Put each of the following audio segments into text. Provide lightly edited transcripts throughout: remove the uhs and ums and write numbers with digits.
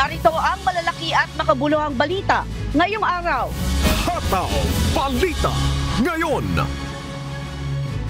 Narito ang malalaki at makabuluhang balita ngayong araw. Hataw Balita ngayon.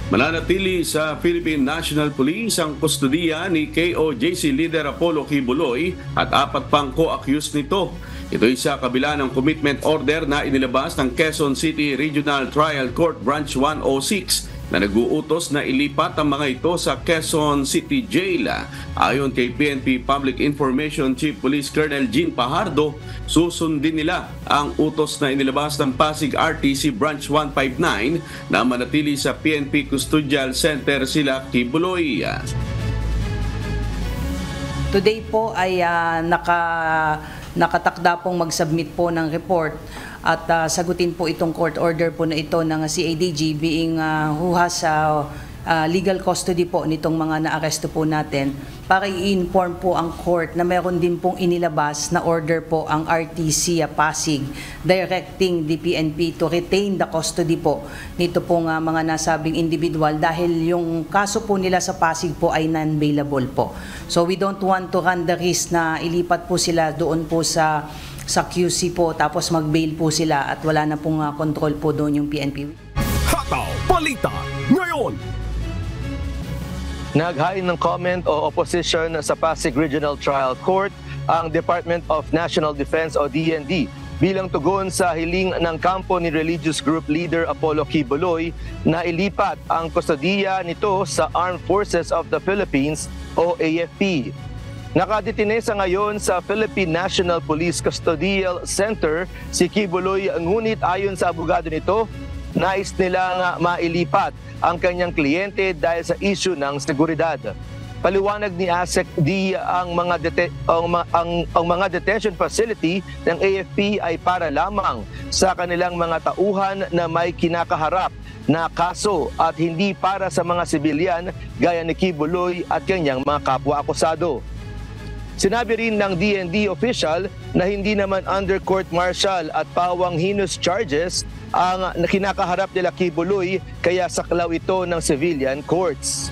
Mananatili sa Philippine National Police ang kustodiya ni KOJC leader Apollo Kibuloy at 4 pang co-accused nito. Ito'y sa kabila ng commitment order na inilabas ng Quezon City Regional Trial Court Branch 106 na nag-uutos na ilipat ang mga ito sa Quezon City Jail. Ayon kay PNP Public Information Chief Police Colonel Jean Fajardo, susundin nila ang utos na inilabas ng Pasig RTC Branch 159 na manatili sa PNP Custodial Center sila Kibuloy. Today po ay nakatakda pong mag-submit po ng report at sagutin po itong court order po na ito ng CADG being who has legal custody po nitong mga naaresto po natin para i-inform po ang court na mayroon din pong inilabas na order po ang RTC Pasig directing the PNP to retain the custody po nito pong mga nasabing individual dahil yung kaso po nila sa Pasig po ay non-bailable po. So we don't want to run the risk na ilipat po sila doon po sa QC po tapos mag-bail po sila at wala na pong control po doon yung PNP. Hataw Balita ngayon. Naghain ng comment o opposition sa Pasig Regional Trial Court ang Department of National Defense o DND bilang tugon sa hiling ng kampo ni religious group leader Apollo Kibuloy na ilipat ang kustodiya nito sa Armed Forces of the Philippines o AFP. Nakadetine sa ngayon sa Philippine National Police Custodial Center si Kibuloy, ngunit ayon sa abogado nito, nais nila nga mailipat ang kanyang kliyente dahil sa issue ng seguridad. Paliwanag ni ASEC D ang mga detention facility ng AFP ay para lamang sa kanilang mga tauhan na may kinakaharap na kaso at hindi para sa mga sibilyan gaya ni Kibuloy at kanyang mga kapwa-akusado. Sinabi rin ng DND official na hindi naman under court-martial at pawang heinous charges ang kinakaharap nila Kibuloy kaya saklaw ito ng civilian courts.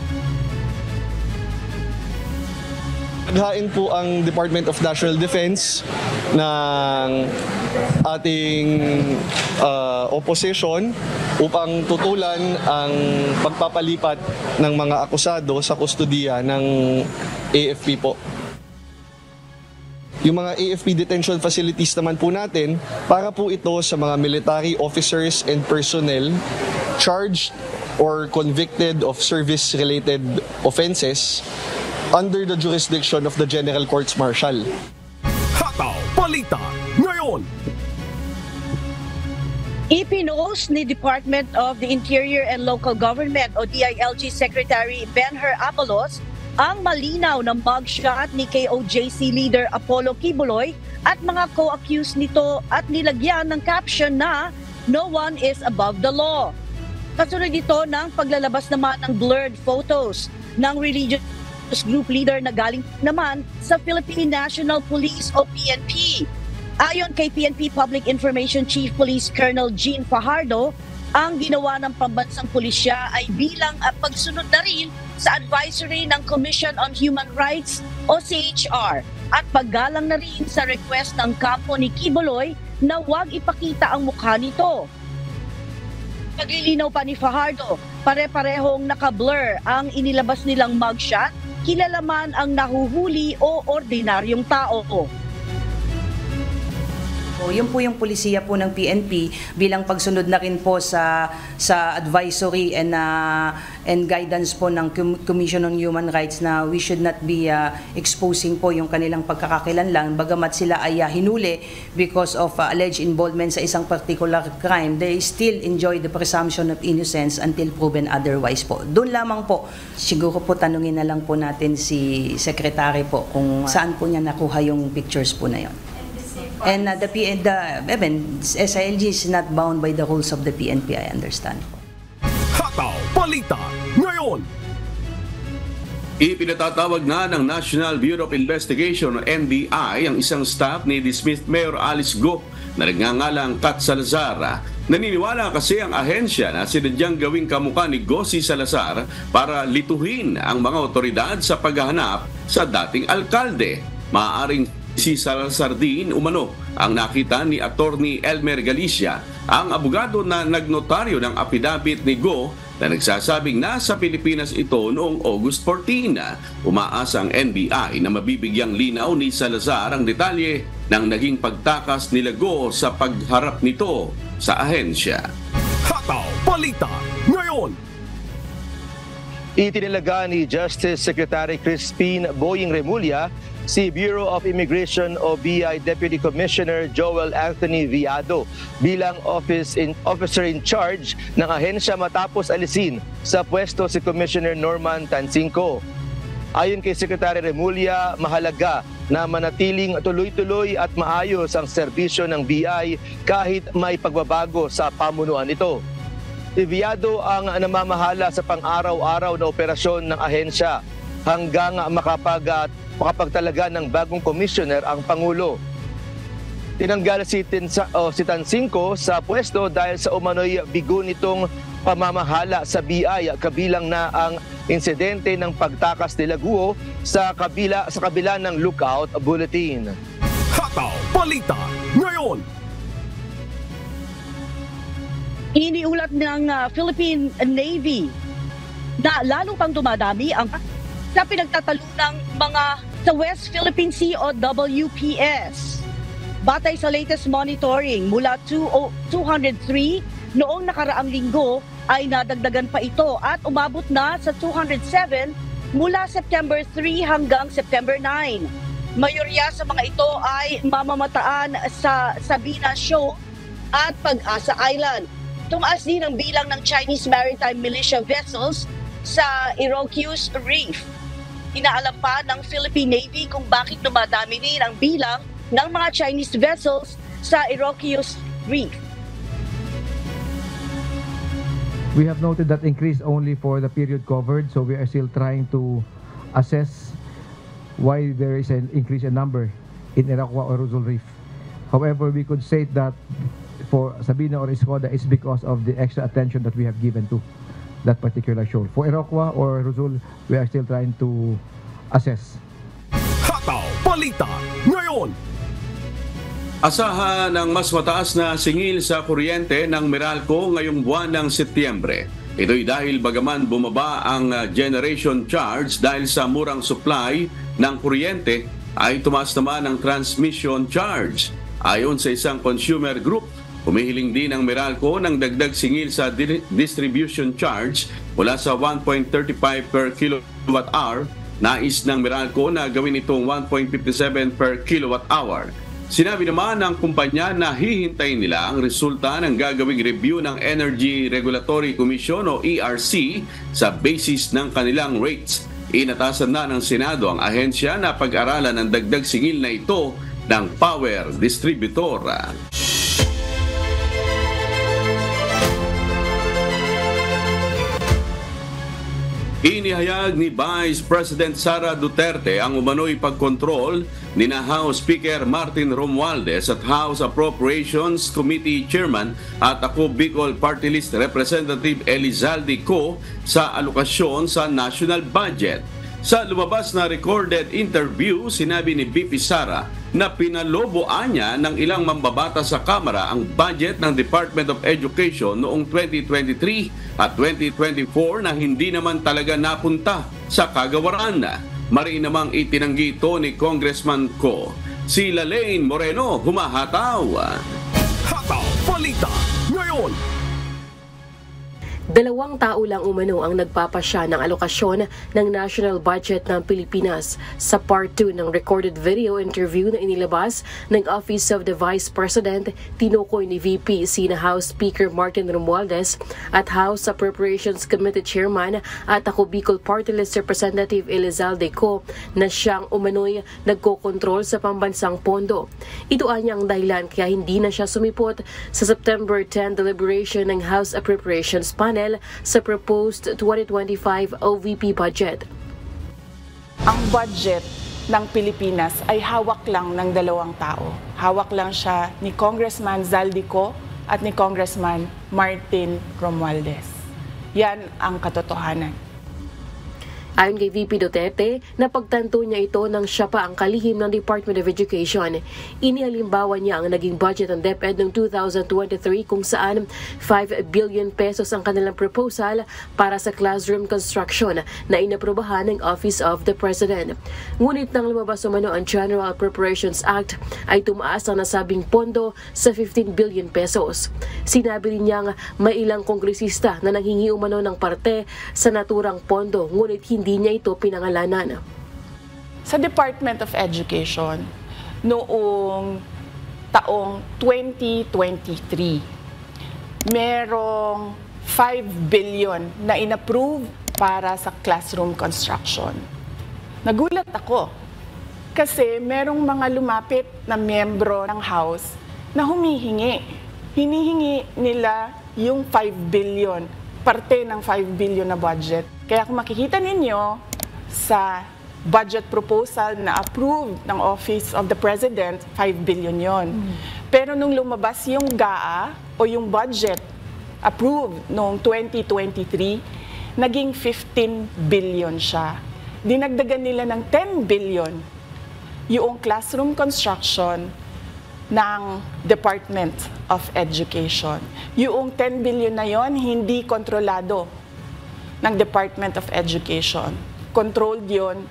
Naghain po ang Department of National Defense ng ating opposition upang tutulan ang pagpapalipat ng mga akusado sa kustodiya ng AFP po. Yung mga AFP detention facilities naman po natin, para po ito sa mga military officers and personnel charged or convicted of service-related offenses under the jurisdiction of the General Courts Martial. Hataw Balita ngayon. Ipinuos ni Department of the Interior and Local Government o DILG Secretary Benher Abalos ang malinaw ng mugshot ni KOJC leader Apollo Kibuloy at mga co-accused nito at nilagyan ng caption na "No one is above the law." Kasunod ito ng paglalabas naman ng blurred photos ng religious group leader na galing naman sa Philippine National Police o PNP. Ayon kay PNP Public Information Chief Police Colonel Jean Fajardo, ang ginawa ng pambansang pulisya ay bilang pagsunod na rin sa advisory ng Commission on Human Rights o CHR at paggalang na rin sa request ng kampo ni Kibuloy na huwag ipakita ang mukha nito. Paglilinaw pa ni Fajardo, pare-parehong naka-blur ang inilabas nilang mugshot, kilala man ang nahuhuli o ordinaryong tao. Yun po yung pulisiya po ng PNP bilang pagsunod na rin po sa advisory and guidance po ng Commission on Human Rights na we should not be exposing po yung kanilang pagkakakilanlan bagamat sila ay hinuli because of alleged involvement sa isang particular crime. They still enjoy the presumption of innocence until proven otherwise po. Doon lamang po, siguro po tanungin na lang po natin si Secretary po kung saan po niya nakuha yung pictures po na yon. And the SILG is not bound by the rules of the PNP, I understand. Hataw Balita ngayon. Ipinatatawag na ng National Bureau of Investigation o NBI ang isang staff ni dismissed Mayor Alice Go na nagngangalang Kat Salazar. Naniniwala kasi ang ahensya na sinadyang gawing kamukha ni Gossi Salazar para lituhin ang mga otoridad sa paghahanap sa dating alkalde. Maaaring Si Salazar din umano ang nakita ni Attorney Elmer Galicia, ang abogado na nagnotaryo ng affidavit ni Go na nagsasabing nasa Pilipinas ito noong August 14. Umaasa ang NBI na mabibigyang linaw ni Salazar ang detalye ng naging pagtakas nila Go sa pagharap nito sa ahensya. Hataw Balita ngayon. Itinilaga ni Justice Secretary Crispin Boying Remulla si Bureau of Immigration o BI Deputy Commissioner Joel Anthony Viado bilang officer in charge ng ahensya matapos alisin sa pwesto si Commissioner Norman Tansinco. Ayon kay Secretary Remulla, mahalaga na manatiling tuloy-tuloy at maayos ang serbisyo ng BI kahit may pagbabago sa pamunuan nito. Si Viado ang namamahala sa pang-araw-araw na operasyon ng ahensya hanggang makapagtalaga ng bagong commissioner ang Pangulo. Tinanggal si Tansinco sa pwesto dahil sa umano'y bigo nitong pamamahala sa BI, kabilang na ang insidente ng pagtakas nila Guo sa kabila ng lookout bulletin. Hataw Balita ngayon. Iniulat ng Philippine Navy na lalo pang dumadami ang sa pinagtatalunang mga sa West Philippine Sea o WPS. Batay sa latest monitoring mula 203 noong nakaraang linggo ay nadagdagan pa ito at umabot na sa 207 mula September 3 hanggang September 9. Mayorya sa mga ito ay mamamataan sa Sabina Shoal at Pag-asa Island. Tumaas din ang bilang ng Chinese Maritime Militia vessels sa Iroquois Reef. Inaalam pa ng Philippine Navy kung bakit dumadami din ang bilang ng mga Chinese vessels sa Iroquois Reef. We have noted that increase only for the period covered, so we are still trying to assess why there is an increase in number in Iroquois or Rizal Reef. However, we could say that for Sabina or Escoda is because of the extra attention that we have given to that particular shoal. For Iroquois or Rizal, we are still trying to assess. Hataw Balita ngayon. Asahan ng mas mataas na singil sa kuryente ng Meralco ngayong buwan ng Setyembre. Ito'y dahil bagaman bumaba ang generation charge dahil sa murang supply ng kuryente, ay tumaas naman ang transmission charge. Ayon sa isang consumer group, humihiling din ang Meralco ng dagdag singil sa distribution charge mula sa 1.35 per kilowatt-hour. Nais ng Meralco na gawin itong 1.57 per kilowatt-hour. Sinabi naman ng kumpanya na hihintayin nila ang resulta ng gagawing review ng Energy Regulatory Commission o ERC sa basis ng kanilang rates. Inatasan na ng Senado ang ahensya na pag-aralan ang dagdag singil na ito ng power distributor. Inihayag ni Vice President Sara Duterte ang umano'y pagkontrol ni na House Speaker Martin Romualdez at House Appropriations Committee Chairman at ako Bicol Party List Representative Elizalde Co sa alokasyon sa national budget. Sa lumabas na recorded interview, sinabi ni VP Sara na pinaloboan niya ng ilang mambabata sa Kamara ang budget ng Department of Education noong 2023 at 2024 na hindi naman talaga napunta sa kagawaran. Mariin namang itinanggi ito ni Congressman Co. Si Lalaine Moreno humahataw. Hataw Balita ngayon. 2 tao lang umano ang nagpapasya ng alokasyon ng national budget ng Pilipinas sa Part 2 ng recorded video interview na inilabas ng Office of the Vice President. Tinukoy ni VP sina House Speaker Martin Romualdez at House Appropriations Committee Chairman at ako Bicol Party List Representative Elizalde Co na siyang umano'y nagkokontrol sa pambansang pondo. Ito anyang dahilan kaya hindi na siya sumipot sa September 10 deliberation ng House Appropriations Panel sa proposed 2025 OVP budget. Ang budget ng Pilipinas ay hawak lang ng 2 tao. Hawak lang siya ni Congressman Zalde Co at ni Congressman Martin Romualdez. Yan ang katotohanan. Ayon kay VP Duterte, napagtanto niya ito nang siya pa ang kalihim ng Department of Education. Inihalimbawa niya ang naging budget ng DepEd noong 2023 kung saan 5 billion pesos ang kanilang proposal para sa classroom construction na inaprubahan ng Office of the President. Ngunit nang lumabas umano ang General Appropriations Act ay tumaas ang nasabing pondo sa 15 billion pesos. Sinabi rin niyang may ilang kongresista na nanghingi umano ng parte sa naturang pondo ngunit hindi niya ito pinangalanan. Sa Department of Education, noong taong 2023, merong 5 billion na inapprove para sa classroom construction. Nagulat ako kasi merong mga lumapit na miyembro ng House na humihingi. Hinihingi nila yung 5 billion, parte ng 5 billion na budget. Kaya kung makikita ninyo sa budget proposal na approved ng Office of the President, 5 billion yon. Pero nung lumabas yung GAA o yung budget approved noong 2023, naging 15 billion siya. Dinagdagan nila ng 10 billion yung classroom construction ng Department of Education. Yung 10 billion na yon hindi kontrolado ng Department of Education. Controlled yon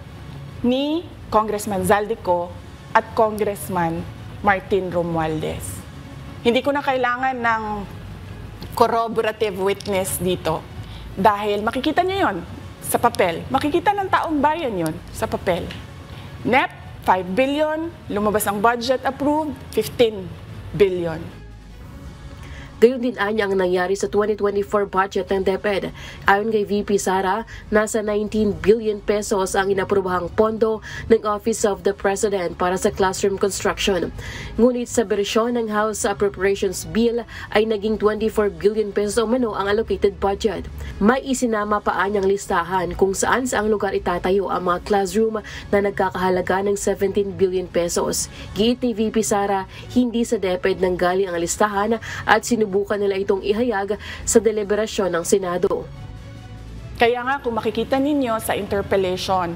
ni Congressman Zaldico at Congressman Martin Romualdez. Hindi ko na kailangan ng corroborative witness dito dahil makikita nyo yon sa papel. Makikita ng taong bayan yon sa papel. NEP, 5 billion, lumabas ang budget approved, 15 billion. Gayon din anya ang nangyari sa 2024 budget ng DepEd. Ayon kay VP Sara, nasa 19 billion pesos ang inaprobahang pondo ng Office of the President para sa classroom construction. Ngunit sa bersyon ng House Appropriations Bill ay naging 24 billion pesos umano ang allocated budget. May isinama pa anyang listahan kung saan saang lugar itatayo ang mga classroom na nagkakahalaga ng 17 billion pesos. Giit ni VP Sara, hindi sa DepEd nanggaling ang listahan at sinubukan nila itong ihayag sa deliberasyon ng Senado. Kaya nga kung makikita ninyo sa interpellation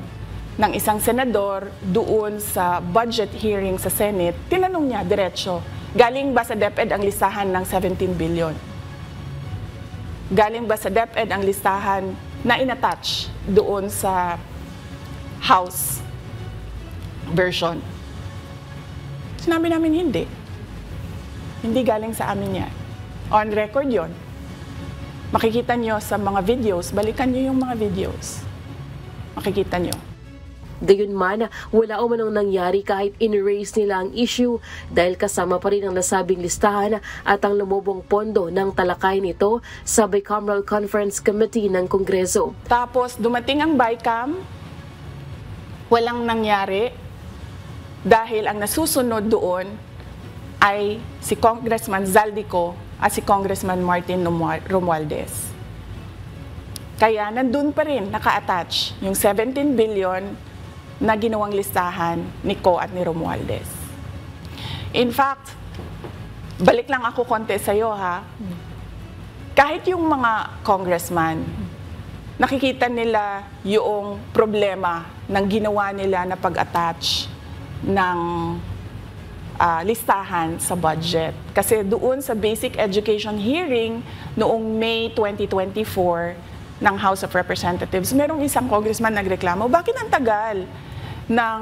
ng isang senador doon sa budget hearing sa Senate, tinanong niya diretso, galing ba sa DepEd ang listahan ng 17 billion? Galing ba sa DepEd ang listahan na inattach doon sa House version? Sinabi namin hindi. Hindi galing sa amin yan. On record yon. Makikita nyo sa mga videos, balikan nyo yung mga videos. Makikita nyo. Gayunman, wala umanong nangyari kahit in-erase nila ang issue dahil kasama pa rin ang nasabing listahan at ang lumubong pondo ng talakay nito sa Bicameral Conference Committee ng Kongreso. Tapos dumating ang BICAM, walang nangyari dahil ang nasusunod doon ay si Congressman Zaldico at si Congressman Martin Romualdez. Kaya nandun pa rin naka-attach yung 17 billion na ginawang listahan ni Co at ni Romualdez. In fact, balik lang ako konti sa'yo ha. Kahit yung mga congressman, nakikita nila yung problema ng ginawa nila na pag-attach ng listahan sa budget. Kasi doon sa basic education hearing noong May 2024 ng House of Representatives, merong isang congressman nagreklamo, bakit ang tagal ng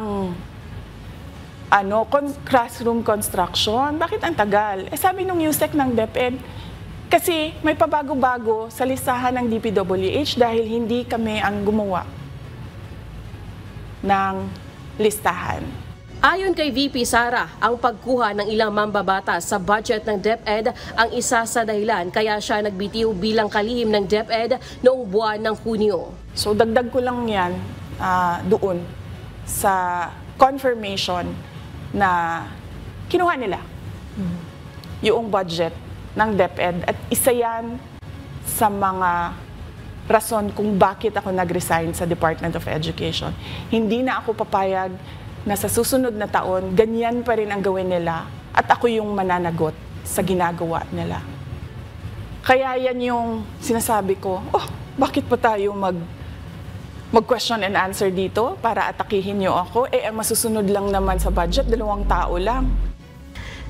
classroom construction? Bakit ang tagal? Sabi nung USEC ng DepEd, kasi may pabago-bago sa listahan ng DPWH dahil hindi kami ang gumawa ng listahan. Ayon kay VP Sara, ang pagkuha ng ilang mambabatas sa budget ng DepEd ang isa sa dahilan kaya siya nagbitiw bilang kalihim ng DepEd noong buwan ng Hunyo. So dagdag ko lang yan doon sa confirmation na kinuha nila yung budget ng DepEd at isa yan sa mga rason kung bakit ako nag-resign sa Department of Education. Hindi na ako papayag na sa susunod na taon, ganyan pa rin ang gawin nila at ako yung mananagot sa ginagawa nila. Kaya yan yung sinasabi ko, bakit pa tayo mag-question and answer dito para atakihin niyo ako. Ang masusunod lang naman sa budget, 2 tao lang.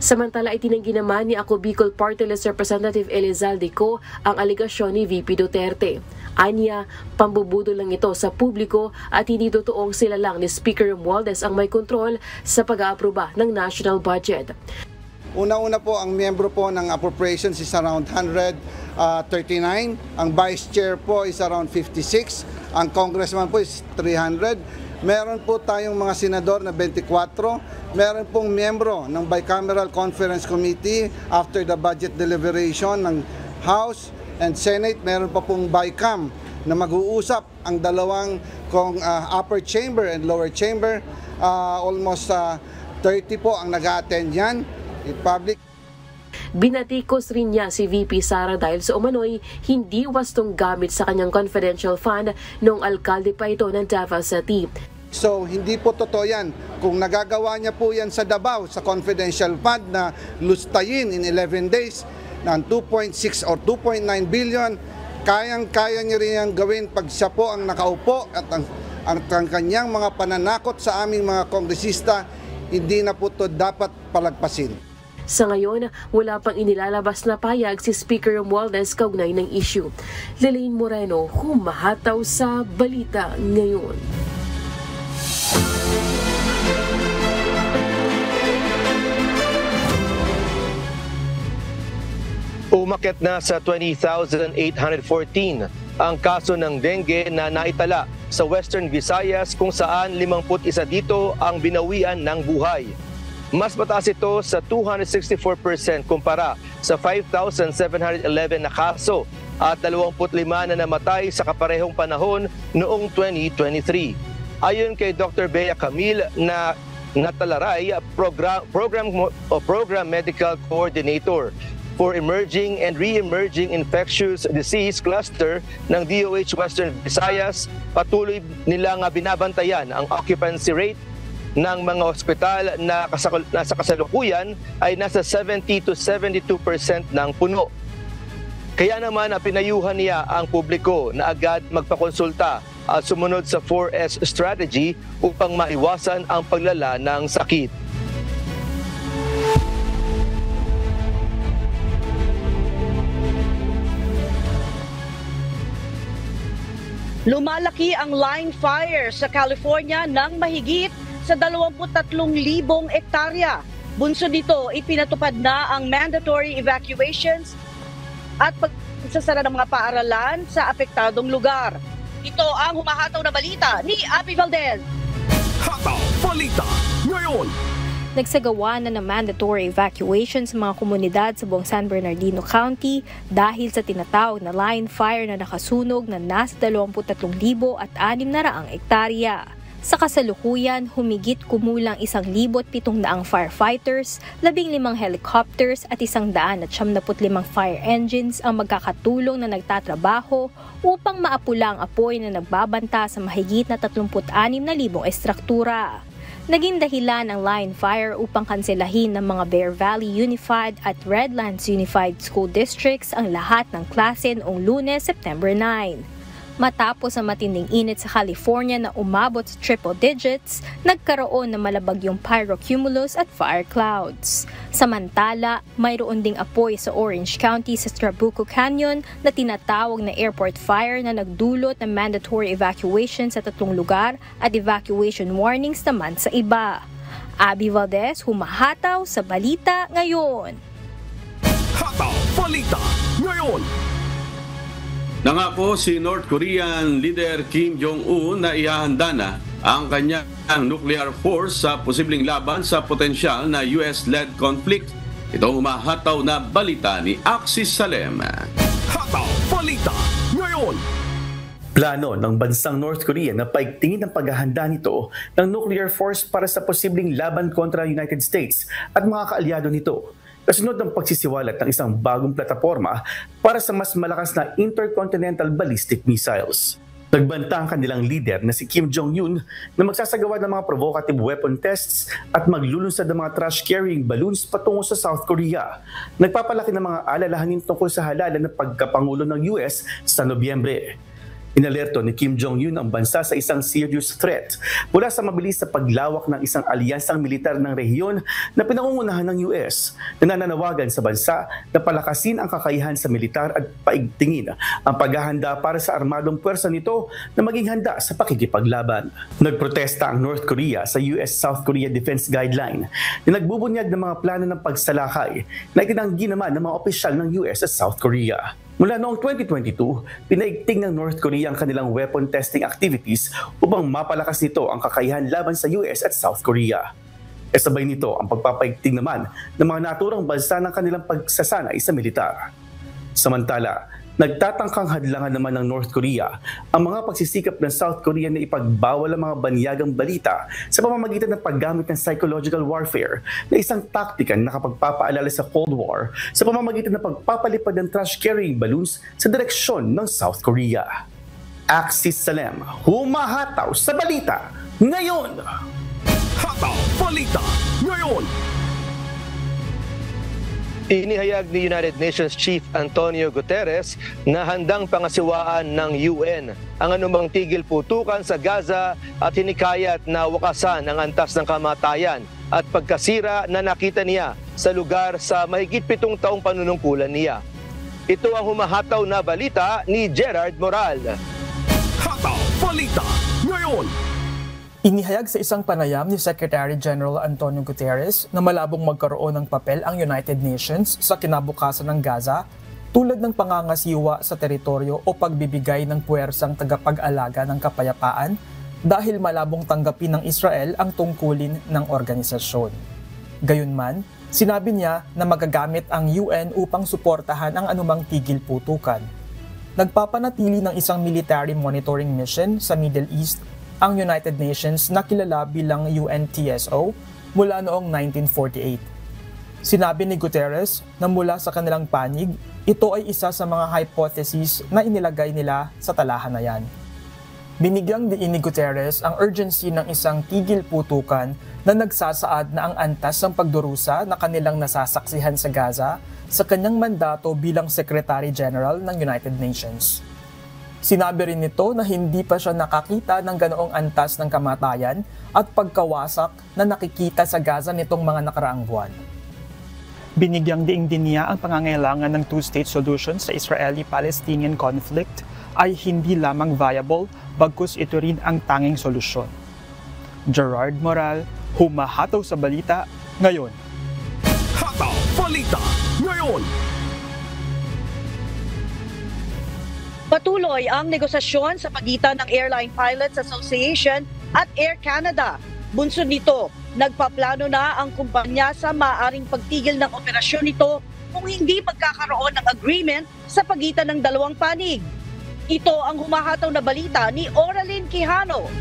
Samantala, itinanggi naman ni Ako Bicol Party List Representative Elizalde Co ang aligasyon ni VP Duterte. Anya, pambubudol lang ito sa publiko at hindi totoong sila lang ni Speaker Romualdez ang may kontrol sa pag-aaproba ng national budget. Una-una po, ang miyembro po ng appropriations is around 139. Ang vice chair po is around 56. Ang congressman po is 300. Meron po tayong mga senador na 24. Meron pong miyembro ng Bicameral Conference Committee after the budget deliberation ng House and Senate. Meron pa pong BICAM na mag-uusap ang dalawang upper chamber and lower chamber. Almost 30 po ang nag-attend yan in public. Binatikos rin niya si VP Sara dahil sa umano'y hindi wastong gamit sa kanyang confidential fund noong alkalde pa ito ng Davao City. So hindi po totoo yan. Kung nagagawa niya po yan sa Davao, sa confidential fund na lustayin in 11 days ng 2.6 or 2.9 billion, kayang-kaya niya rin yan gawin pag siya po ang nakaupo at ang kanyang mga pananakot sa aming mga kongresista, hindi na po ito dapat palagpasin. Sa ngayon, wala pang inilalabas na payag si Speaker Romualdez kaugnay ng issue. Lelaine Moreno, humahataw sa balita ngayon. Umakyat na sa 20,814 ang kaso ng dengue na naitala sa Western Visayas kung saan 51 dito ang binawian ng buhay. Mas mataas ito sa 264% kumpara sa 5,711 na kaso at 25 na namatay sa kaparehong panahon noong 2023. Ayon kay Dr. Bea Camille na Natalaray, Program Medical Coordinator for Emerging and Re-Emerging Infectious Disease Cluster ng DOH Western Visayas, patuloy nilang binabantayan ang occupancy rate ng mga ospital na sa kasalukuyan ay nasa 70 to 72% ng puno. Kaya naman pinayuhan niya ang publiko na agad magpakonsulta at sumunod sa 4S strategy upang maiwasan ang paglala ng sakit. Lumalaki ang line fire sa California ng mahigit sa 23,000 ektarya. Bunso dito, ipinatupad na ang mandatory evacuations at pagsasara ng mga paaralan sa apektadong lugar. Ito ang humahataw na balita ni Abby Valdez. Hataw Balita ngayon. Nagsagawa na ng mandatory evacuation sa mga komunidad sa buong San Bernardino County dahil sa tinatawag na line fire na nakasunog na nasa 23,600 ektarya. Sa kasalukuyan, humigit kumulang 1,700 firefighters, 15 helicopters at 175 fire engines ang magkakatulong na nagtatrabaho upang maapula ang apoy na nagbabanta sa mahigit na 36,000 estruktura. Naging dahilan ang line fire upang kanselahin ng mga Bear Valley Unified at Redlands Unified School Districts ang lahat ng klase noong Lunes, September 9. Matapos ang matinding init sa California na umabot sa triple digits, nagkaroon ng malabagyong pyrocumulus at fire clouds. Samantala, mayroon ding apoy sa Orange County sa Trabuco Canyon na tinatawag na airport fire na nagdulot ng mandatory evacuation sa 3 lugar at evacuation warnings naman sa iba. Abby Valdez, humahataw sa balita ngayon. Hataw Balita ngayon. Nangako si North Korean leader Kim Jong-un na ihahanda na ang kanyang nuclear force sa posibleng laban sa potensyal na US-led conflict. Ito ang humahataw na balita ni Axis Salem. Hataw Balita ngayon. Plano ng bansang North Korea na paigtingin ang paghahanda nito ng nuclear force para sa posibleng laban kontra United States at mga kaalyado nito. Kasunod ng pagsisiwalat ng isang bagong plataforma para sa mas malakas na intercontinental ballistic missiles. Nagbanta ang kanilang leader na si Kim Jong-un na magsasagawa ng mga provocative weapon tests at maglulunsad ng mga trash-carrying balloons patungo sa South Korea. Nagpapalaki ng mga alalahanin tungkol sa halalan ng pagkapangulo ng US sa Nobyembre. Inalerto ni Kim Jong-un ang bansa sa isang serious threat mula sa mabilis na paglawak ng isang alyansang militar ng rehiyon na pinangungunahan ng US na nananawagan sa bansa na palakasin ang kakayahan sa militar at paigtingin ang paghahanda para sa armadong puwersa nito na maging handa sa pakikipaglaban. Nagprotesta ang North Korea sa US-South Korea Defense Guideline na nagbubunyag ng mga plano ng pagsalakay na itinanggi naman ng mga opisyal ng US at South Korea. Mula noong 2022, pinaigting ng North Korea ang kanilang weapon testing activities upang mapalakas nito ang kakayahan laban sa US at South Korea. Kasabay nito ang pagpapaigting naman ng mga naturang bansa ng kanilang pagsasanay sa militar. Samantala, nagtatangkang hadlangan naman ng North Korea ang mga pagsisikap ng South Korea na ipagbawal ang mga banyagang balita sa pamamagitan ng paggamit ng psychological warfare na isang taktika na nakapagpapaalala sa Cold War sa pamamagitan ng pagpapalipad ng trash-carrying balloons sa direksyon ng South Korea. Axis Salem, humahataw sa balita ngayon! Hataw Balita Ngayon! Inihayag ni United Nations Chief Antonio Guterres na handang pangasiwaan ng UN ang anumang tigil putukan sa Gaza at hinikayat na wakasan ang antas ng kamatayan at pagkasira na nakita niya sa lugar sa mahigit 7 taong panunungkulan niya. Ito ang humahataw na balita ni Gerard Moral. Hataw Balita Ngayon! Inihayag sa isang panayam ni Secretary General Antonio Guterres na malabong magkaroon ng papel ang United Nations sa kinabukasan ng Gaza tulad ng pangangasiwa sa teritoryo o pagbibigay ng puwersang tagapag-alaga ng kapayapaan dahil malabong tanggapin ng Israel ang tungkulin ng organisasyon. Gayunman, sinabi niya na magagamit ang UN upang suportahan ang anumang tigil putukan. Nagpapanatili ng isang military monitoring mission sa Middle East ang United Nations na kilala bilang UNTSO mula noong 1948. Sinabi ni Guterres na mula sa kanilang panig, ito ay isa sa mga hypotheses na inilagay nila sa talahanayan. Binigyang diin ni Guterres ang urgency ng isang tigil putukan na nagsasaad na ang antas ng pagdurusa na kanilang nasasaksihan sa Gaza sa kanyang mandato bilang Secretary General ng United Nations. Sinabi rin nito na hindi pa siya nakakita ng ganoong antas ng kamatayan at pagkawasak na nakikita sa Gaza nitong mga nakaraang buwan. Binigyang diing din niya ang pangangailangan ng two-state solution sa Israeli-Palestinian conflict ay hindi lamang viable, bagkus ito rin ang tanging solusyon. Gerard Moral, humahataw sa balita ngayon. Hataw Balita Ngayon! Patuloy ang negosasyon sa pagitan ng Airline Pilots Association at Air Canada. Bunsod nito, nagpaplano na ang kumpanya sa maaaring pagtigil ng operasyon nito kung hindi magkakaroon ng agreement sa pagitan ng dalawang panig. Ito ang humahataw na balita ni Oraline Quijano.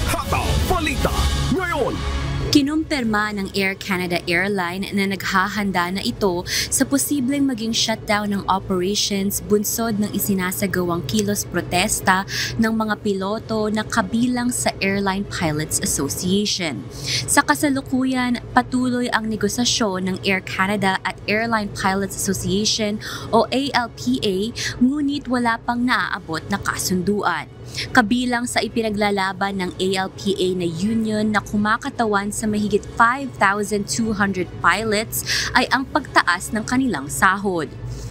Hataw Balita Ngayon! Kinumpirma ng Air Canada Airline na naghahanda na ito sa posibleng maging shutdown ng operations bunsod ng isinasagawang kilos protesta ng mga piloto na kabilang sa Airline Pilots Association. Sa kasalukuyan, patuloy ang negosasyon ng Air Canada at Airline Pilots Association o ALPA, ngunit wala pang naaabot na kasunduan. Kabilang sa ipinaglalaban ng ALPA na union na kumakatawan sa mahigit 5,200 pilots ay ang pagtaas ng kanilang sahod.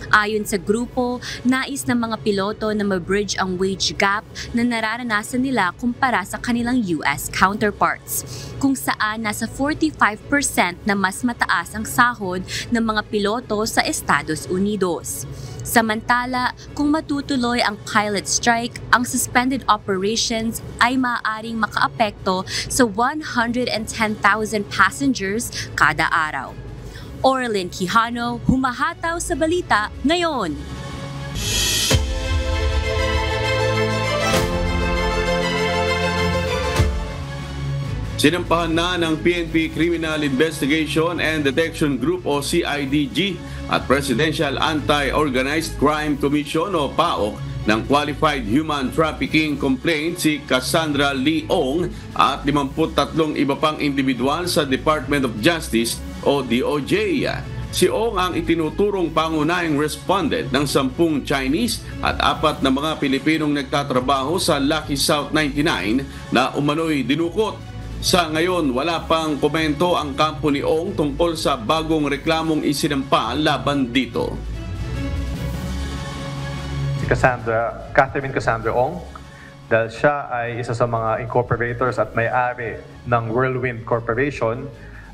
Ayon sa grupo, nais ng mga piloto na ma-bridge ang wage gap na nararanasan nila kumpara sa kanilang US counterparts, kung saan nasa 45% na mas mataas ang sahod ng mga piloto sa Estados Unidos. Samantala, kung matutuloy ang pilot strike, ang suspended operations ay maaaring makaapekto sa 110,000 passengers kada araw. Oraline Quijano, humahataw sa balita ngayon. Sinampahan na ng PNP Criminal Investigation and Detection Group o CIDG at Presidential Anti-Organized Crime Commission o PAOC ng Qualified Human Trafficking Complaint si Cassandra Leong at 53 iba pang individual sa Department of Justice o DOJ. Si Ong ang itinuturong pangunahing respondent ng 10 Chinese at 4 na mga Pilipinong nagtatrabaho sa Lucky South 99 na umano'y dinukot. Sa ngayon, wala pang komento ang kampo ni Ong tungkol sa bagong reklamong isinampa laban dito. Si Catherine Cassandra Ong, dahil siya ay isa sa mga incorporators at may-ari ng Whirlwind Corporation,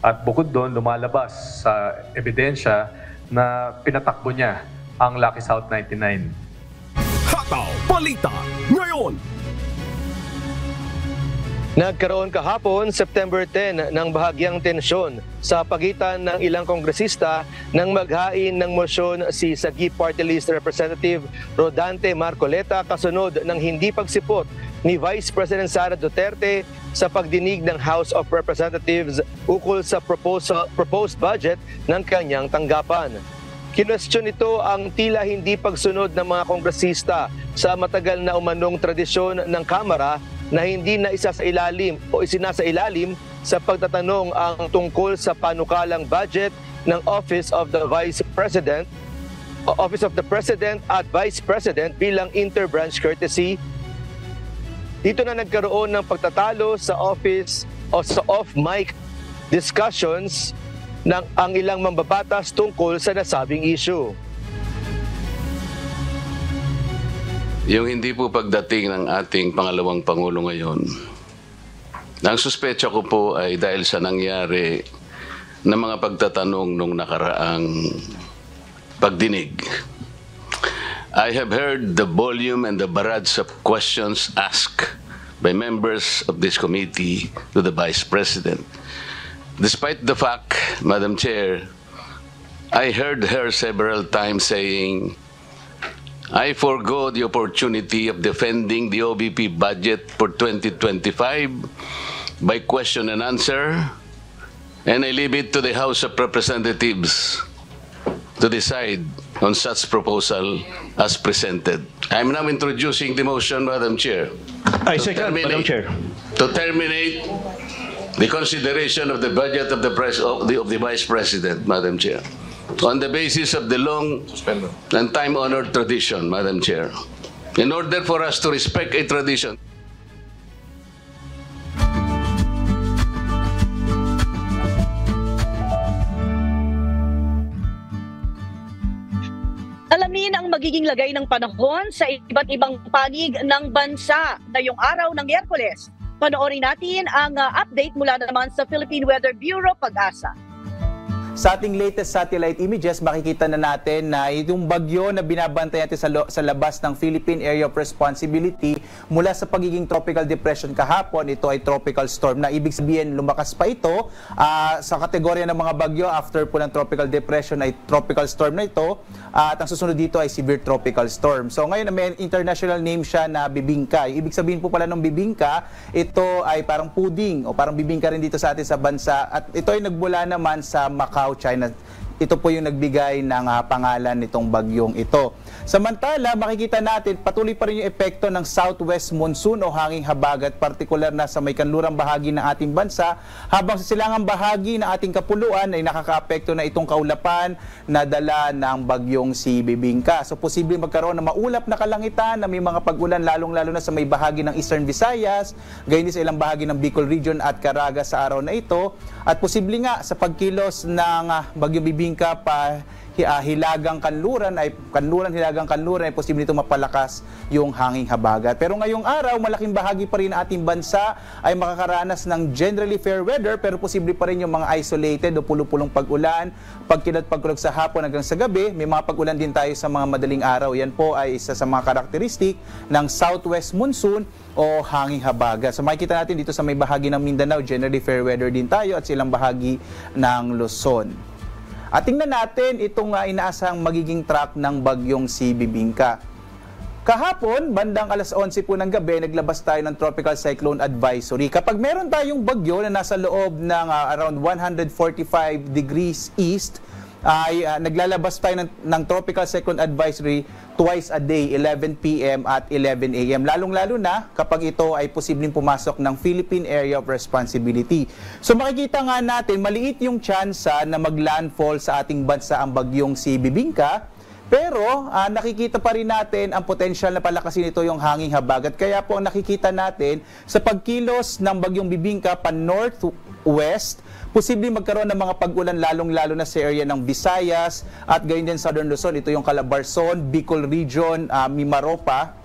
at bukod doon, lumalabas sa ebidensya na pinatakbo niya ang Lucky South 99. Hataw Balita ngayon! Nagkaroon kahapon, September 10, ng bahagyang tensyon sa pagitan ng ilang kongresista nang maghain ng mosyon si Sagip Party List Representative Rodante Marcoleta kasunod ng hindi pagsipot ni Vice President Sara Duterte sa pagdinig ng House of Representatives ukol sa proposed budget ng kanyang tanggapan. Kinwestiyon nito ang tila hindi pagsunod ng mga kongresista sa matagal na umanong tradisyon ng Kamara na hindi na isinasailalim sa pagtatanong ang tungkol sa panukalang budget ng Office of the President at Vice President bilang interbranch courtesy. Dito na nagkaroon ng pagtatalo sa office o sa off-mic discussions ng ang ilang mambabatas tungkol sa nasabing issue. Yung hindi po pagdating ng ating pangalawang Pangulo ngayon, ang suspecha ko po ay dahil sa nangyari na mga pagtatanong nung nakaraang pagdinig. I have heard the volume and the barrage of questions asked by members of this committee to the Vice President. Despite the fact, Madam Chair, I heard her several times saying, I forgo the opportunity of defending the OVP budget for 2025 by question and answer, and I leave it to the House of Representatives to decide on such proposal as presented. I am now introducing the motion, Madam Chair. I second, Madam Chair. To terminate the consideration of the budget of the Vice President, Madam Chair, on the basis of the long and time-honored tradition, Madam Chair. In order for us to respect a tradition, alamin ang magiging lagay ng panahon sa iba't ibang panig ng bansa ngayong araw ng Miyerkules. Panoorin natin ang update mula naman sa Philippine Weather Bureau, Pag-asa. Sa ating latest satellite images, makikita na natin na itong bagyo na binabantay natin sa labas ng Philippine Area of Responsibility mula sa pagiging tropical depression kahapon, ito ay tropical storm na ibig sabihin lumakas pa ito sa kategorya ng mga bagyo after po ng tropical depression ay tropical storm na ito at ang susunod dito ay severe tropical storm. So ngayon may international name siya na bibingka. Ibig sabihin po pala ng bibingka, ito ay parang puding o parang bibingka rin dito sa atin sa bansa at ito ay nagmula naman sa Macau, China. Ito po yung nagbigay ng pangalan nitong bagyong ito. Samantala, makikita natin patuloy pa rin yung epekto ng southwest monsoon o hanging habagat, partikular na sa may kanlurang bahagi ng ating bansa, habang sa silangang bahagi ng ating kapuluan ay nakakaapekto na itong kaulapan na dala ng bagyong si Bibingka. So posible magkaroon ng maulap na kalangitan na may mga pag-ulan lalong-lalo na sa may bahagi ng Eastern Visayas, gayon din sa ilang bahagi ng Bicol Region at Caraga sa araw na ito. At posible nga sa pagkilos ng bagyong Bibingka pa hilagang kanluran ay posible nito mapalakas yung hanging habagat. Pero ngayong araw, malaking bahagi pa rin ng ating bansa ay makakaranas ng generally fair weather, pero posible pa rin yung mga isolated o pulupulong pag-ulan, pagkulog sa hapon hanggang sa gabi. May mga pag-ulan din tayo sa mga madaling araw. Yan po ay isa sa mga karakteristik ng southwest monsoon o hanging habagat. So makikita natin dito sa may bahagi ng Mindanao, generally fair weather din tayo at silang bahagi ng Luzon. At tingnan natin itong inaasahang magiging track ng bagyong si Bibingka. Kahapon, bandang alas 11 po ng gabi, naglabas tayo ng Tropical Cyclone Advisory. Kapag meron tayong bagyo na nasa loob ng around 145 degrees east ay naglalabas tayo ng Tropical Cyclone Advisory twice a day, 11 p.m. at 11 a.m. Lalong-lalo na kapag ito ay posibleng pumasok ng Philippine Area of Responsibility. So makikita nga natin, maliit yung tsansa na maglandfall sa ating bansa ang bagyong si Bibingka. Pero nakikita pa rin natin ang potensyal na palakasin nito yung hanging habagat. Kaya po ang nakikita natin sa pagkilos ng bagyong Bibingka pa northwest, posibleng magkaroon ng mga pag-ulan lalong-lalo na sa area ng Visayas at gayon din Southern Luzon. Ito yung Calabarzon, Bicol Region, Mimaropa.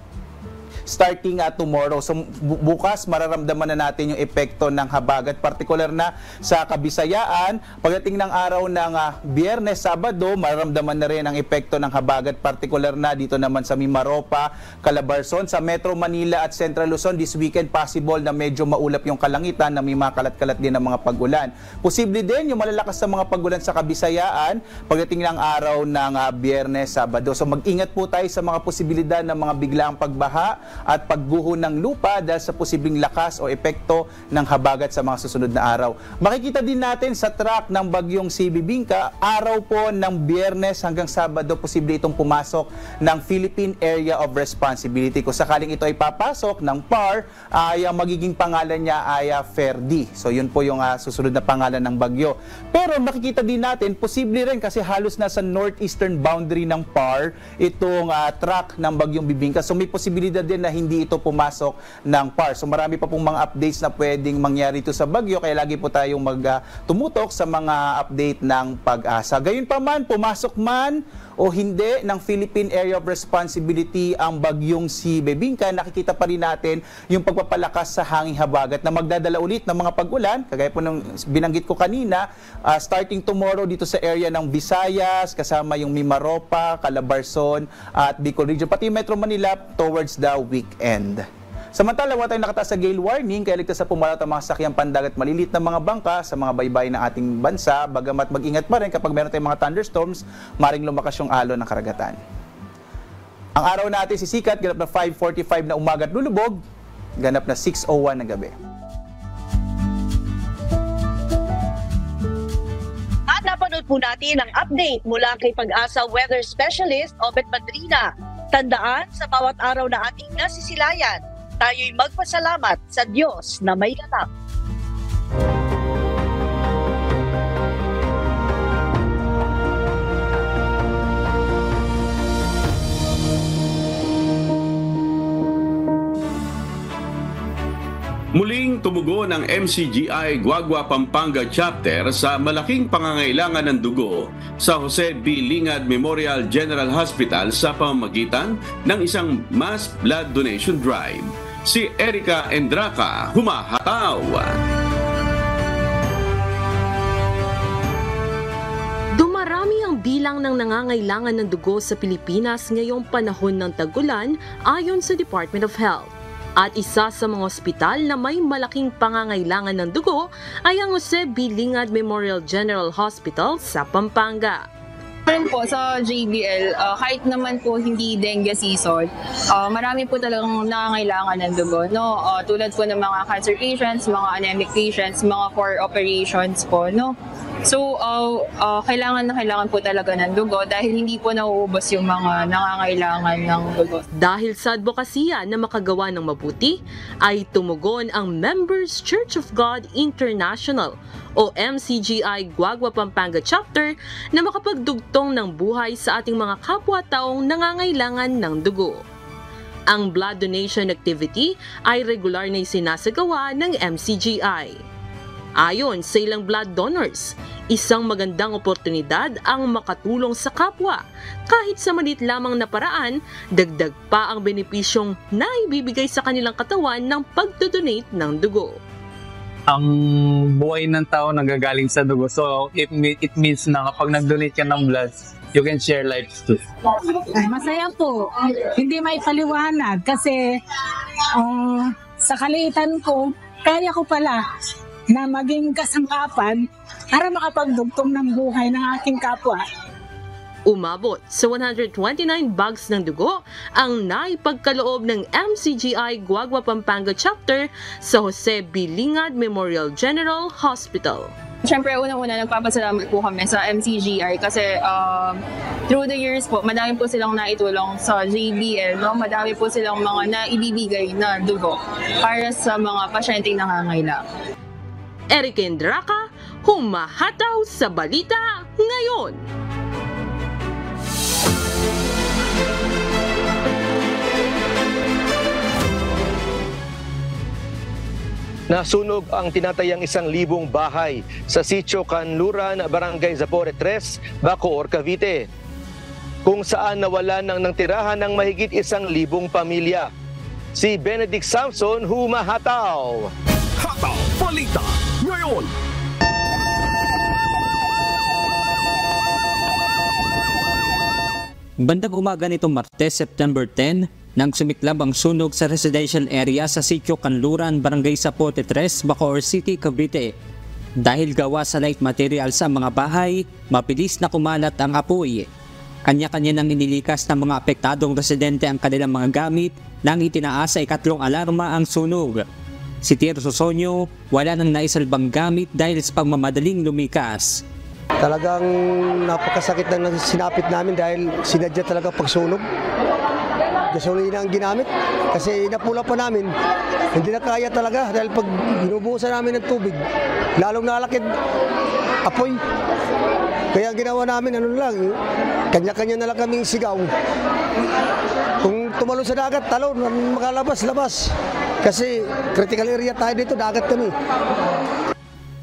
Starting tomorrow. So bukas mararamdaman na natin yung epekto ng habagat, partikular na sa Kabisayaan. Pagdating ng araw ng Biyernes, Sabado, mararamdaman na rin ang epekto ng habagat, partikular na dito naman sa Mimaropa, Calabarzon, sa Metro Manila at Central Luzon. This weekend possible na medyo maulap yung kalangitan, na may mga kalat-kalat din ng mga pag-ulan. Posible din yung malalakas na mga pag-ulan sa Kabisayaan pagdating ng araw ng Biyernes, Sabado. So mag-ingat po tayo sa mga posibilidad ng mga biglaang pagbaha at pagguho ng lupa dahil sa posibleng lakas o epekto ng habagat sa mga susunod na araw. Makikita din natin sa track ng bagyong si Bibingka, araw po ng Biyernes hanggang Sabado, posible itong pumasok ng Philippine Area of Responsibility. Kung sakaling ito ay papasok ng PAR, ay ang magiging pangalan niya ay Ferdi. So yun po yung susunod na pangalan ng bagyo. Pero makikita din natin, posible rin kasi halos nasa northeastern boundary ng PAR itong track ng bagyong Bibingka. So may posibilidad din na hindi ito pumasok ng PAR. So marami pa pong mga updates na pwedeng mangyari ito sa bagyo, kaya lagi po tayong tumutok sa mga update ng Pag-asa. Gayun pa man, pumasok man o hindi ng Philippine Area of Responsibility ang bagyong si Bibingka, nakikita pa rin natin yung pagpapalakas sa hanging habagat na magdadala ulit ng mga pag-ulan, kagaya po ng binanggit ko kanina, starting tomorrow dito sa area ng Visayas, kasama yung Mimaropa, Calabarzon at Bicol Region, pati Metro Manila towards the weekend. Samantala, wala tayong nakataas sa gale warning, kaya ligtas sa pumalat ang mga sakyang pandagat malilit na mga bangka sa mga baybayin ng ating bansa, bagamat mag-ingat pa rin kapag meron tayong mga thunderstorms, maring lumakas yung alon ng karagatan. Ang araw natin sisikat, ganap na 5:45 na umaga at lulubog, ganap na 6:01 na gabi. At napanood po natin ang update mula kay Pag-asa Weather Specialist Obed Madrina. Tandaan, sa bawat araw na ating nasisilayan, tayo'y magpasalamat sa Diyos na may ganap. Muling tumugon ang MCGI Guagua Pampanga Chapter sa malaking pangangailangan ng dugo sa Jose B. Lingad Memorial General Hospital sa pamamagitan ng isang mass blood donation drive. Si Erica Endraca humahataw. Dumarami ang bilang ng nangangailangan ng dugo sa Pilipinas ngayong panahon ng tag-ulan ayon sa Department of Health. At isa sa mga ospital na may malaking pangangailangan ng dugo ay ang Jose B. Lingad Memorial General Hospital sa Pampanga. Po sa JBL, kahit naman po hindi dengue season, marami po talagang nangangailangan ng dugo. No? Tulad po ng mga cancer patients, mga anemic patients, mga for operations po. No? So, kailangan po talaga ng dugo dahil hindi po nauubos yung mga nangangailangan ng dugo. Dahil sa advokasya na makagawa ng mabuti, ay tumugon ang Members Church of God International o MCGI Guagua Pampanga Chapter na makapagdugtong ng buhay sa ating mga kapwa-taong nangangailangan ng dugo. Ang blood donation activity ay regular na isinasagawa ng MCGI. Ayon sa ilang blood donors, isang magandang oportunidad ang makatulong sa kapwa. Kahit sa maliit lamang na paraan, dagdag pa ang benepisyong naibibigay sa kanilang katawan ng pagdodonate ng dugo. Ang buhay ng tao nanggagaling sa dugo. So, it means na kapag nag-donate ka ng blood, you can share lives too. Masaya po. Hindi may paliwanag kasi sa kaliitan ko, kaya ko pala na maging kasangkapan para makapagdugtong ng buhay ng aking kapwa. Umabot sa 129 bags ng dugo ang naipagkaloob ng MCGI Guagua Pampanga Chapter sa Jose B. Lingad Memorial General Hospital. Siyempre, unang-una, nagpapasalamat po kami sa MCGI kasi through the years po, madami po silang naitulong sa JBL, no? Madami po silang mga naibibigay na dugo para sa mga pasyenteng nangangailangan. Eric Endraca, humahataw sa balita ngayon. Nasunog ang tinatayang 1,000 bahay sa Sitio Canluran, Barangay Zapore 3, Bacoor, Cavite, kung saan nawalan ng tirahan ng mahigit 1,000 pamilya. Si Benedict Samson, humahataw. Hataw Balita ngayon. Bandang umaga nitong Martes, September 10, nang sumiklab ang sunog sa residential area sa Sitio Canluran, Barangay Zapote 3, Bacoor City, Cavite. Dahil gawa sa light material sa mga bahay, mabilis na kumalat ang apoy. Kanya-kanya nang inilikas ng mga apektadong residente ang kanilang mga gamit nang itinaas sa ikatlong alarma ang sunog. Si Tirso Sonyo, wala nang naisalbang gamit dahil sa pagmamadaling lumikas. Talagang napakasakit na sinapit namin dahil sinadya talaga pagsunog. Gasolina ang ginamit kasi napula pa namin. Hindi na kaya talaga dahil pag binubuhusan namin ng tubig, lalong nalakid apoy. Kaya ginawa namin kanya-kanya na lang kaming sigaw. Kung tumalon sa dagat, talon, makalabas-labas. Kasi critical area tayo dito, dagat kami.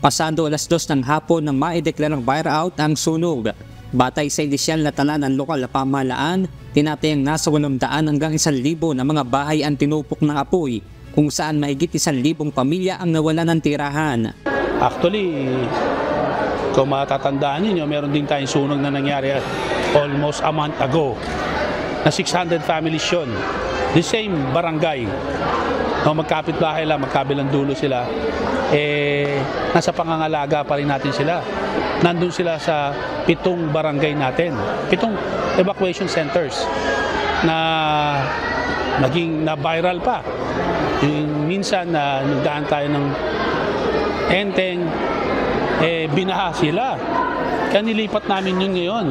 Pasado 2:00 ng hapon nang maideklarang fire out ang sunog. Batay sa inisyal na tala ng lokal na pamahalaan, tinatayang nasa 800 hanggang 1,000 na mga bahay ang tinupok ng apoy, kung saan mahigit 1,000 pamilya ang nawalan ng tirahan. Actually, kung matatandaan ninyo, meron din tayong sunog na nangyari almost a month ago na 600 families yun. The same barangay. Magkapit-bahay lang, magkabilang dulo sila. Nasa pangangalaga pa rin natin sila. Nandun sila sa 7 barangay natin. 7 evacuation centers na naging na-viral pa. Minsan na nagdaan tayo ng Enteng, binaha sila. Kaya nilipat namin yun ngayon.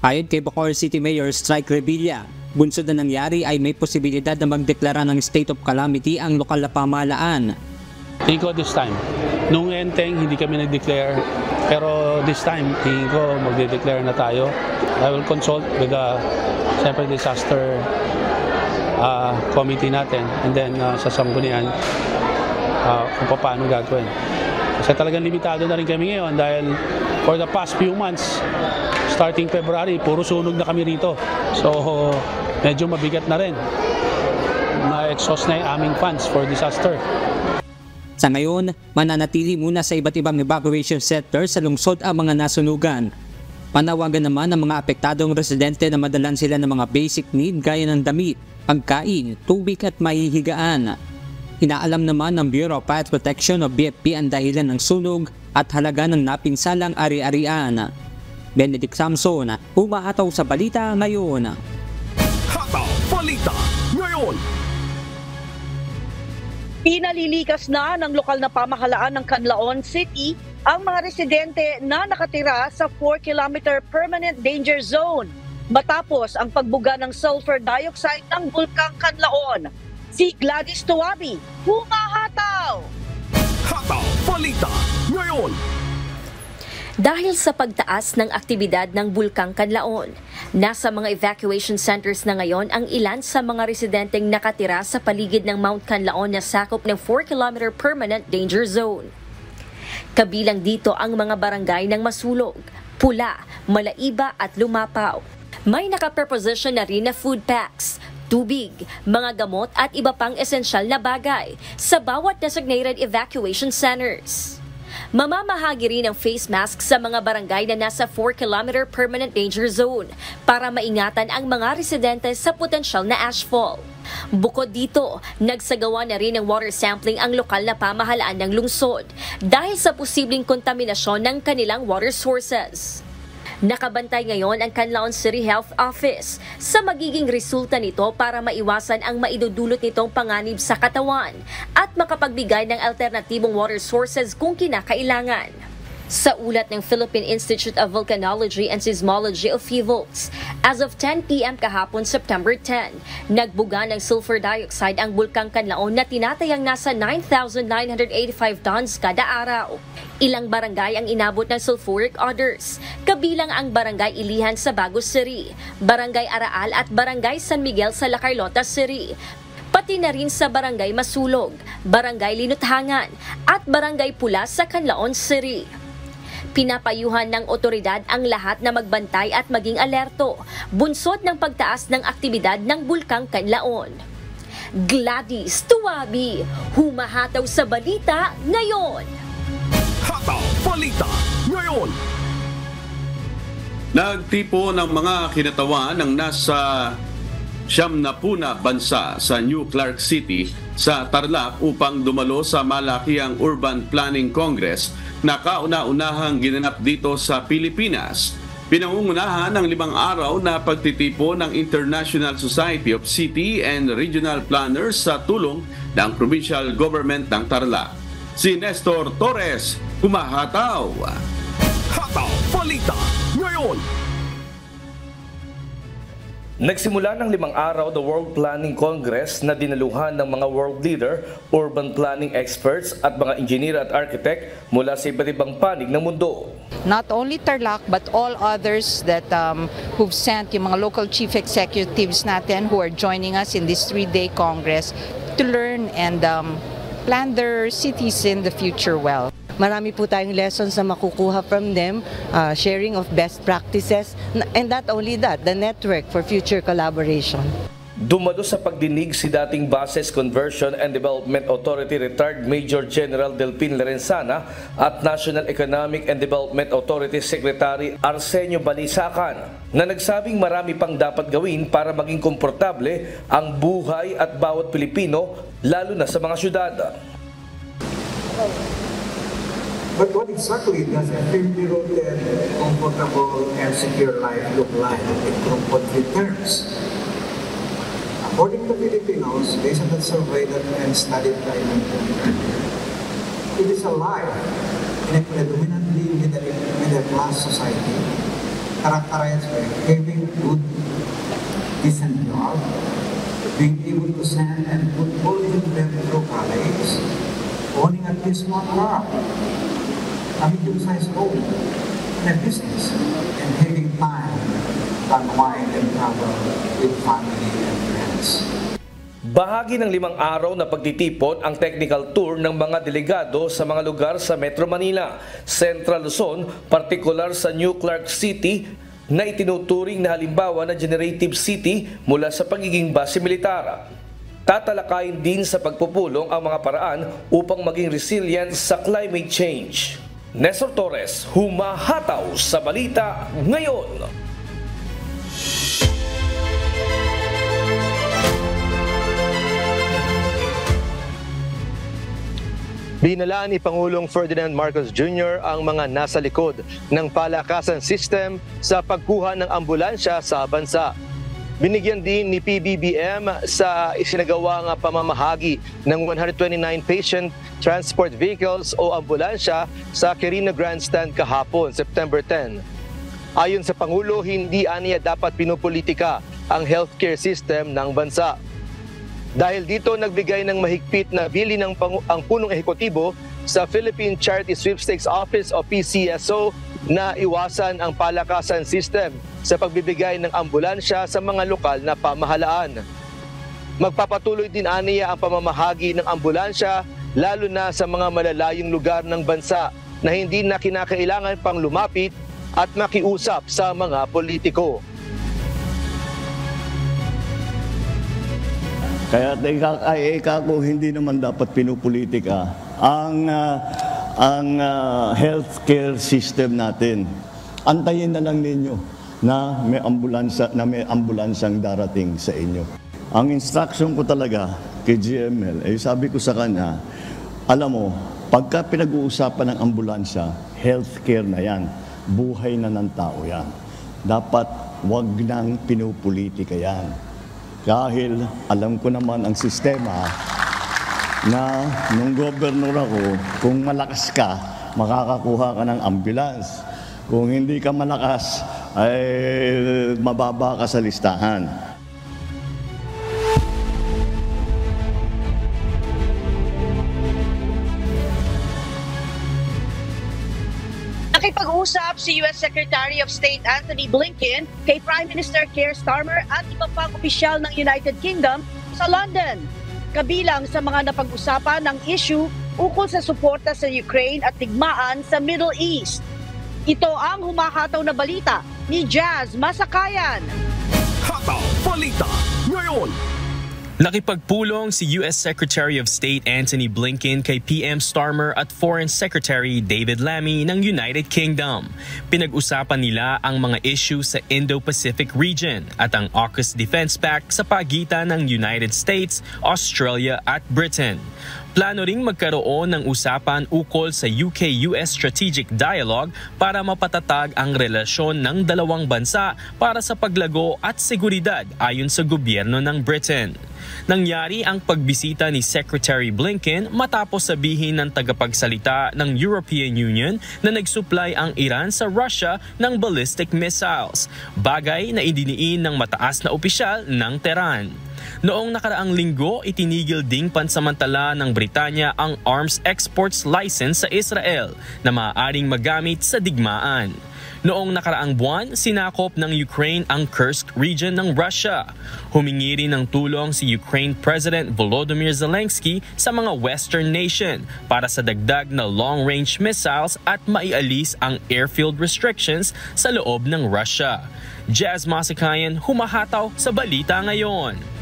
Ayon kay Bacoor City Mayor Strike Revilla, bunsod na nangyari ay may posibilidad na magdeklara ng state of calamity ang lokal na pamahalaan. Tingin ko this time, nung Enteng hindi kami nag-declare, pero this time tingin ko magde-declare na tayo. I will consult with the disaster committee natin and then sa sanggunian kung paano gagawin. Kasi talagang limitado na rin kami ngayon dahil for the past few months, starting February, puro sunog na kami rito. So medyo mabigat na rin. Na-exhaust na yung aming funds for disaster. Sa ngayon, mananatili muna sa iba't ibang evacuation centers sa lungsod ang mga nasunugan. Panawagan naman ng mga apektadong residente na madalan sila ng mga basic need gaya ng damit, pagkain, tubig at mahihigaan. Inaalam naman ng Bureau of Fire Protection o BFP ang dahilan ng sunog at halaga ng napinsalang ari-arian. Benedict Samson, humahataw sa balita ngayon. Hataw Balita ngayon. Pinalilikas na ng lokal na pamahalaan ng Canlaon City ang mga residente na nakatira sa 4-kilometer permanent danger zone matapos ang pagbuga ng sulfur dioxide ng Bulkang Canlaon. Si Gladys Tuwabi, humahataw! Hataw Balita ngayon. Dahil sa pagtaas ng aktibidad ng Bulkang Canlaon, nasa mga evacuation centers na ngayon ang ilan sa mga residenteng nakatira sa paligid ng Mount Canlaon na sakop ng 4-kilometer permanent danger zone. Kabilang dito ang mga barangay ng Masulog, Pula, Malaiba at Lumapaw. May nakapreposition na rin na food packs, tubig, mga gamot at iba pang esensyal na bagay sa bawat designated evacuation centers. Mamamahagi rin ng face mask sa mga barangay na nasa 4-kilometer permanent danger zone para maingatan ang mga residente sa potensyal na ashfall. Bukod dito, nagsagawa na rin ng water sampling ang lokal na pamahalaan ng lungsod dahil sa posibleng kontaminasyon ng kanilang water sources. Nakabantay ngayon ang Canlaon City Health Office sa magiging resulta nito para maiwasan ang maidudulot nitong panganib sa katawan at makapagbigay ng alternatibong water sources kung kinakailangan. Sa ulat ng Philippine Institute of Volcanology and Seismology of PHIVOLCS, as of 10 p.m. kahapon September 10, nagbuga ng sulfur dioxide ang Bulkang Kanlaon na tinatayang nasa 9,985 tons kada araw. Ilang barangay ang inabot ng sulfuric odors, kabilang ang Barangay Ilihan sa Bagos City, Barangay Araal at Barangay San Miguel sa La Carlota City, pati na rin sa Barangay Masulog, Barangay Linuthangan at Barangay Pula sa Canlaon City. Pinapayuhan ng otoridad ang lahat na magbantay at maging alerto, bunsod ng pagtaas ng aktibidad ng Bulkang Kanlaon. Gladys Tuwabi, humahataw sa balita ngayon. Hataw Balita ngayon. Nagtipo ng mga kinatawan ng nasa 70 na bansa sa New Clark City sa Tarlac upang dumalo sa malakiang Urban Planning Congress na kauna-unahang ginanap dito sa Pilipinas. Pinangungunahan ng 5 araw na pagtitipo ng International Society of City and Regional Planners sa tulong ng Provincial Government ng Tarlac. Si Nestor Torres, humahataw. Hataw Balita ngayon. Nagsimula ng 5 araw the World Planning Congress na dinaluhan ng mga world leader, urban planning experts at mga engineer at architect mula sa iba't ibang panig ng mundo. Not only Tarlac but all others that who've sent, yung mga local chief executives natin who are joining us in this 3-day Congress to learn and plan their cities in the future well. Marami po tayong lessons na makukuha from them, sharing of best practices, and not only that, the network for future collaboration. Dumalo sa pagdinig si dating Bases Conversion and Development Authority Retired Major General Delpin Lorenzana at National Economic and Development Authority Secretary Arsenio Balisacan na nagsabing marami pang dapat gawin para maging komportable ang buhay at bawat Pilipino, lalo na sa mga syudad. But what exactly does a firmly rooted, comfortable, and secure life look like in concrete terms? According to Filipinos, based on the survey that and studied by it is a life in a predominantly middle-class society, characterized by having good, decent job, being able to send and put all children through college, owning at least one car, a medium-sized home, and a business, and having time to unwind and travel with family and friends. Bahagi ng 5 araw na pagtitipon ang technical tour ng mga delegado sa mga lugar sa Metro Manila, Central Luzon, partikular sa New Clark City na itinuturing na halimbawa na generative city mula sa pagiging base militar. Tatalakayin din sa pagpupulong ang mga paraan upang maging resilient sa climate change. Nestor Torres, humahataw sa balita ngayon. Binalaan ni Pangulong Ferdinand Marcos Jr. ang mga nasa likod ng palakasan system sa pagkuha ng ambulansya sa bansa. Binigyan din ni PBBM sa isinagawang pamamahagi ng 129 patient transport vehicles o ambulansya sa Quirino Grandstand kahapon, September 10. Ayon sa Pangulo, hindi aniya dapat pinupolitika ang healthcare system ng bansa. Dahil dito, nagbigay ng mahigpit na bilin ang punong ehekutibo sa Philippine Charity Sweepstakes Office o PCSO na iwasan ang palakasan system sa pagbibigay ng ambulansya sa mga lokal na pamahalaan. Magpapatuloy din aniya ang pamamahagi ng ambulansya lalo na sa mga malalayong lugar ng bansa na hindi na kinakailangan pang lumapit at makiusap sa mga politiko. Kaya ko hindi naman dapat pinupolitika ang healthcare system natin. Antayin na lang ninyo na may ambulansang darating sa inyo. Ang instruction ko talaga kay GML, sabi ko sa kanya, alam mo, pagka pinag-uusapan ng ambulansya, healthcare na yan, buhay na ng tao yan. Dapat wag nang pinupolitika yan. Dahil alam ko naman ang sistema na nung gobernur ako, kung malakas ka, makakakuha ka ng ambulance. Kung hindi ka malakas, ay mababa ka sa listahan. Nakipag-usap si U.S. Secretary of State Antony Blinken kay Prime Minister Keir Starmer at iba pang opisyal ng United Kingdom sa London. Kabilang sa mga napag-usapan ng issue ukol sa suporta sa Ukraine at digmaan sa Middle East. Ito ang humahataw na balita ni Jazz Masakayan. Hataw Balita ngayon. Nakipagpulong si U.S. Secretary of State Antony Blinken kay PM Starmer at Foreign Secretary David Lammy ng United Kingdom. Pinag-usapan nila ang mga issue sa Indo-Pacific region at ang AUKUS Defense Pact sa pagitan ng United States, Australia at Britain. Plano ring magkaroon ng usapan ukol sa UK-US strategic dialogue para mapatatag ang relasyon ng dalawang bansa para sa paglago at seguridad ayon sa gobyerno ng Britain. Nangyari ang pagbisita ni Secretary Blinken matapos sabihin ng tagapagsalita ng European Union na nagsupply ang Iran sa Russia ng ballistic missiles, bagay na idiniin ng mataas na opisyal ng Tehran. Noong nakaraang linggo, itinigil ding pansamantala ng Britanya ang arms exports license sa Israel na maaaring magamit sa digmaan. Noong nakaraang buwan, sinakop ng Ukraine ang Kursk region ng Russia. Humingi rin ng tulong si Ukraine President Volodymyr Zelensky sa mga Western nation para sa dagdag na long-range missiles at maialis ang airfield restrictions sa loob ng Russia. Jazz Masakayan, humahataw sa balita ngayon.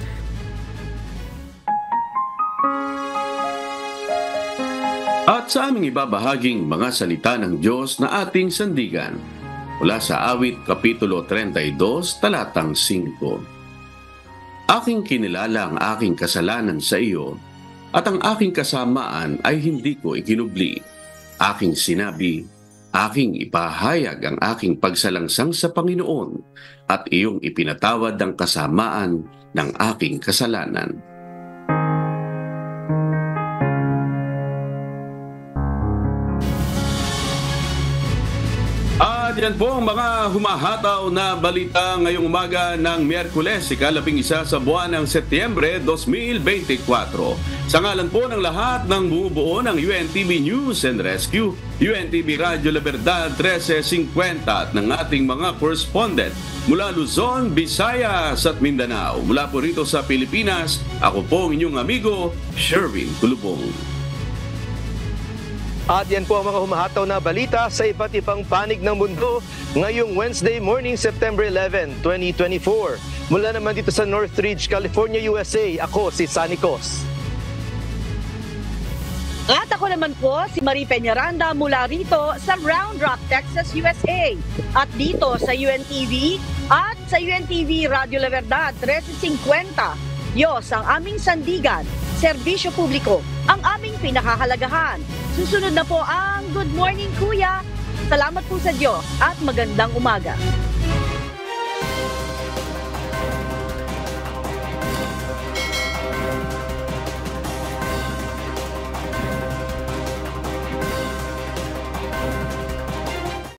At sa aming ibabahaging mga salita ng Diyos na ating sandigan, mula sa Awit Kapitulo 32, Talatang 5. Aking kinilala ang aking kasalanan sa iyo, at ang aking kasamaan ay hindi ko ikinubli. Aking sinabi, aking ipahayag ang aking pagsalangsang sa Panginoon, at iyong ipinatawad ang kasamaan ng aking kasalanan. At yan po ang mga humahataw na balita ngayong umaga ng Miyerkules, ika-11 sa buwan ng Setyembre 2024. Sa ngalan po ng lahat ng bumubuo ng UNTV News and Rescue, UNTV Radio La Verdad 1350 at ng ating mga correspondent mula Luzon, Visayas at Mindanao. Mula po rito sa Pilipinas, ako po ang inyong amigo, Sherwin Kulubong. At yan po ang mga humahataw na balita sa iba't ibang panig ng mundo ngayong Wednesday morning, September 11, 2024. Mula naman dito sa Northridge, California, USA, ako si Sunny Cos. At ako naman po si Marie Peñaranda mula rito sa Round Rock, Texas, USA. At dito sa UNTV at sa UNTV Radio La Verdad 1350. Diyos ang aming sandigan, serbisyo publiko ang aming pinakahalagahan. Susunod na po ang Good Morning Kuya. Salamat po sa Diyos at magandang umaga.